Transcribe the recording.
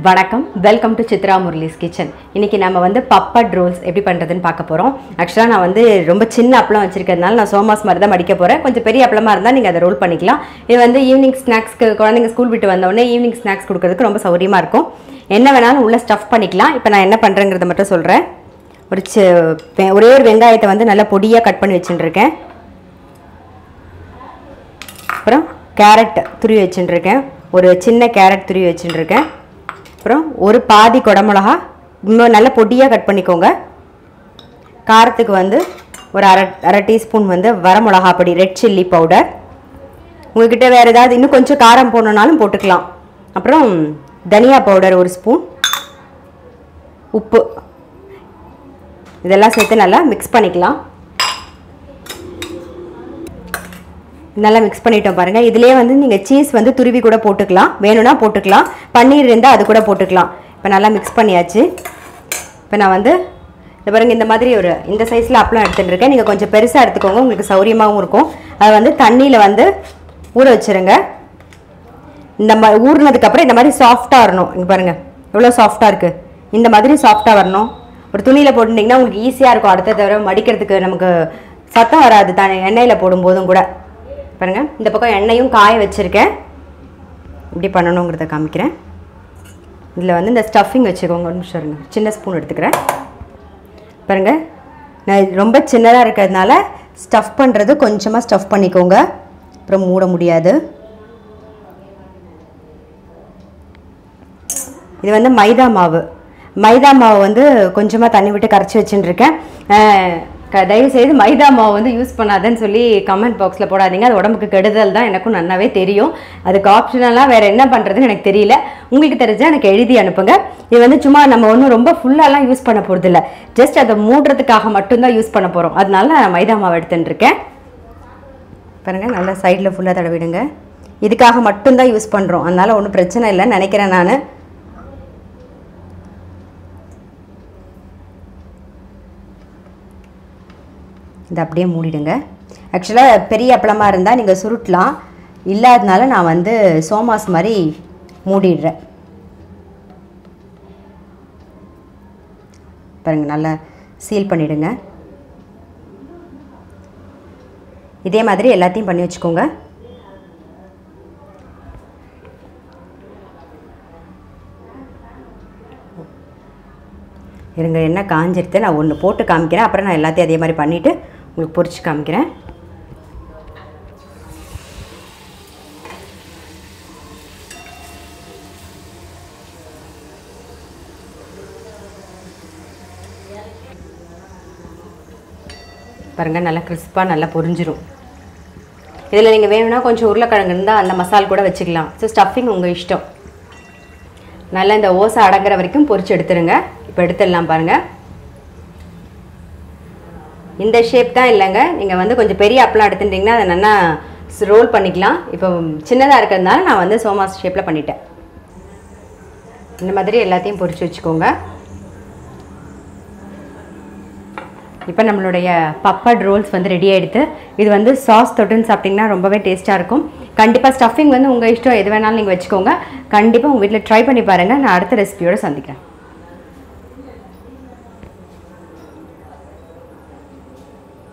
வணக்கம் welcome to Chitra Murali's kitchen. இன்னைக்கு நம்ம வந்து பப்பட் ரோல்ஸ் எப்படி பண்ணுறதுன்னு பார்க்க போகிறோம். ஆக்சுவலாக நான் வந்து ரொம்ப சின்ன அப்பளம் வச்சிருக்கிறதுனால நான் சோமாஸ் மாதிரி தான் மடிக்க போகிறேன். கொஞ்சம் பெரிய அப்பளமாக இருந்தால் நீங்கள் அதை ரோல் பண்ணிக்கலாம். இது வந்து ஈவினிங் ஸ்நாக்ஸ்க்கு குழந்தைங்க ஸ்கூல் விட்டு வந்தோடனே ஈவினிங் ஸ்நாக்ஸ் கொடுக்கறதுக்கு ரொம்ப சௌரியமாக இருக்கும். என்ன வேணாலும் உள்ளே ஸ்டஃப் பண்ணிக்கலாம். இப்போ நான் என்ன பண்ணுறேங்கிறத மட்டும் சொல்கிறேன். ஒரே ஒரு வெங்காயத்தை வந்து நல்லா பொடியாக கட் பண்ணி வச்சுட்டுருக்கேன். அப்புறம் கேரட் துருவி வச்சுட்டுருக்கேன். ஒரு சின்ன கேரட் துருவி வச்சுட்டுருக்கேன். அப்புறம் ஒரு பாதி குடமிளகா இன்னும் நல்ல பொடியாக கட் பண்ணிக்கோங்க. காரத்துக்கு வந்து ஒரு அரை டீஸ்பூன் வந்து வரமிளகா பொடி, ரெட் சில்லி பவுடர். உங்கள்கிட்ட வேறு ஏதாவது இன்னும் கொஞ்சம் காரம் போடணுன்னாலும் போட்டுக்கலாம். அப்புறம் தனியா பவுடர் ஒரு ஸ்பூன், உப்பு, இதெல்லாம் சேர்த்து நல்லா மிக்ஸ் பண்ணிக்கலாம். நல்லா மிக்ஸ் பண்ணிட்டோம் பாருங்கள். இதிலே வந்து நீங்கள் சீஸ் வந்து துருவி கூட போட்டுக்கலாம், வேணும்னா போட்டுக்கலாம். பன்னீர் இருந்தால் அது கூட போட்டுக்கலாம். இப்போ நல்லா மிக்ஸ் பண்ணியாச்சு. இப்போ நான் வந்து இந்த பாருங்கள், இந்த மாதிரி இந்த சைஸில் அப்பளம் எடுத்துகிட்டு இருக்கேன். நீங்கள் கொஞ்சம் பெருசாக எடுத்துக்கோங்க, உங்களுக்கு சௌரியமாகவும் இருக்கும். அதை வந்து தண்ணியில் வந்து ஊற வச்சுருங்க. இந்த மாதிரி ஊறினதுக்கப்புறம் இந்த மாதிரி சாஃப்டாக வரணும். இங்கே பாருங்கள் எவ்வளோ சாஃப்டாக இருக்குது. இந்த மாதிரி சாஃப்டாக வரணும். ஒரு துணியில் போட்டுட்டிங்கன்னா உங்களுக்கு ஈஸியாக இருக்கும். அடுத்த தடவை மடிக்கிறதுக்கு நமக்கு சத்தம் வராது தான் எண்ணெயில் போடும்போதும் கூட. பாருங்கள், இந்த பக்கம் எண்ணெயும் காய வச்சுருக்கேன். இப்படி பண்ணணுங்கிறத காமிக்கிறேன். இதில் வந்து இந்த ஸ்டஃபிங் வச்சுக்கோங்க. ஒரு நிமிஷம் இருங்க, சின்ன ஸ்பூன் எடுத்துக்கிறேன். பாருங்கள், நான் ரொம்ப சின்னதாக இருக்கிறதுனால ஸ்டஃப் பண்ணுறது கொஞ்சமாக ஸ்டஃப் பண்ணிக்கோங்க, அப்புறம் மூட முடியாது. இது வந்து மைதா மாவு. மைதா மாவு வந்து கொஞ்சமாக தண்ணி விட்டு கரைச்சி வச்சுட்டுருக்கேன். தயவுசெய்து மைதா மாவு வந்து யூஸ் பண்ணாதன்னு சொல்லி கமெண்ட் பாக்ஸில் போடாதீங்க. அது உடம்புக்கு கெடுதல் தான், எனக்கும் நல்லாவே தெரியும். அதுக்கு ஆப்ஷனலாக வேறு என்ன பண்ணுறதுன்னு எனக்கு தெரியல. உங்களுக்கு தெரிஞ்சால் எனக்கு எழுதி அனுப்புங்க. இது வந்து சும்மா நம்ம ஒன்றும் ரொம்ப ஃபுல்லாலாம் யூஸ் பண்ண போகிறது இல்லை, ஜஸ்ட் அதை மூடுறதுக்காக மட்டும்தான் யூஸ் பண்ண போகிறோம். அதனால நான் மைதா மாவு எடுத்துட்டுருக்கேன். பாருங்கள், நல்லா சைடில் ஃபுல்லாக தடவிடுங்க. இதுக்காக மட்டும்தான் யூஸ் பண்ணுறோம், அதனால் ஒன்றும் பிரச்சனை இல்லைன்னு நினைக்கிறேன் நான். இதை அப்படியே மூடிடுங்க. ஆக்சுவலாக பெரிய அப்பளமாக இருந்தால் நீங்கள் சுருட்டலாம், இல்லாதனால நான் வந்து சோமாஸ் மாதிரி மூடிடுறேன். பாருங்கள், நல்லா சீல் பண்ணிவிடுங்க. இதே மாதிரி எல்லாத்தையும் பண்ணி வச்சுக்கோங்க. இருங்க, என்ன காஞ்சிருத்து, நான் ஒன்று போட்டு காமிக்கிறேன். அப்புறம் நான் எல்லாத்தையும் அதே மாதிரி பண்ணிவிட்டு உங்களுக்கு பொரிச்சு காமிக்கிறேன். பாருங்கள், நல்லா கிறிஸ்பாக நல்லா பொரிஞ்சிரும். இதில் நீங்கள் வேணும்னா கொஞ்சம் உருளைக்கிழங்கு இருந்தால் அந்த மசால் கூட வச்சுக்கலாம். ஸோ ஸ்டஃபிங் உங்கள் இஷ்டம். நல்லா இந்த ஓசை அடங்குற வரைக்கும் பொரிச்சு எடுத்துருங்க. இப்போ எடுத்துடலாம் பாருங்கள். இந்த ஷேப் தான் இல்லைங்க, நீங்கள் வந்து கொஞ்சம் பெரிய அப்பளம் எடுத்துட்டிங்கன்னா அதை நல்லா ரோல் பண்ணிக்கலாம். இப்போ சின்னதாக இருக்கிறதுனால நான் வந்து சோமாஸ் ஷேப்பில் பண்ணிட்டேன். இந்த மாதிரி எல்லாத்தையும் பொரிச்சு வச்சுக்கோங்க. இப்போ நம்மளுடைய பப்பட் ரோல்ஸ் வந்து ரெடி ஆகிடுது. இது வந்து சாஸ் தொட்டுன்னு சாப்பிட்டிங்கன்னா ரொம்பவே டேஸ்ட்டாக இருக்கும். கண்டிப்பாக ஸ்டஃபிங் வந்து உங்கள் இஷ்டம், எது வேணாலும் நீங்கள் வச்சுக்கோங்க. கண்டிப்பாக உங்கள் வீட்டில் ட்ரை பண்ணி பாருங்கள். நான் அடுத்த ரெசிபியோடு சந்திக்கிறேன்.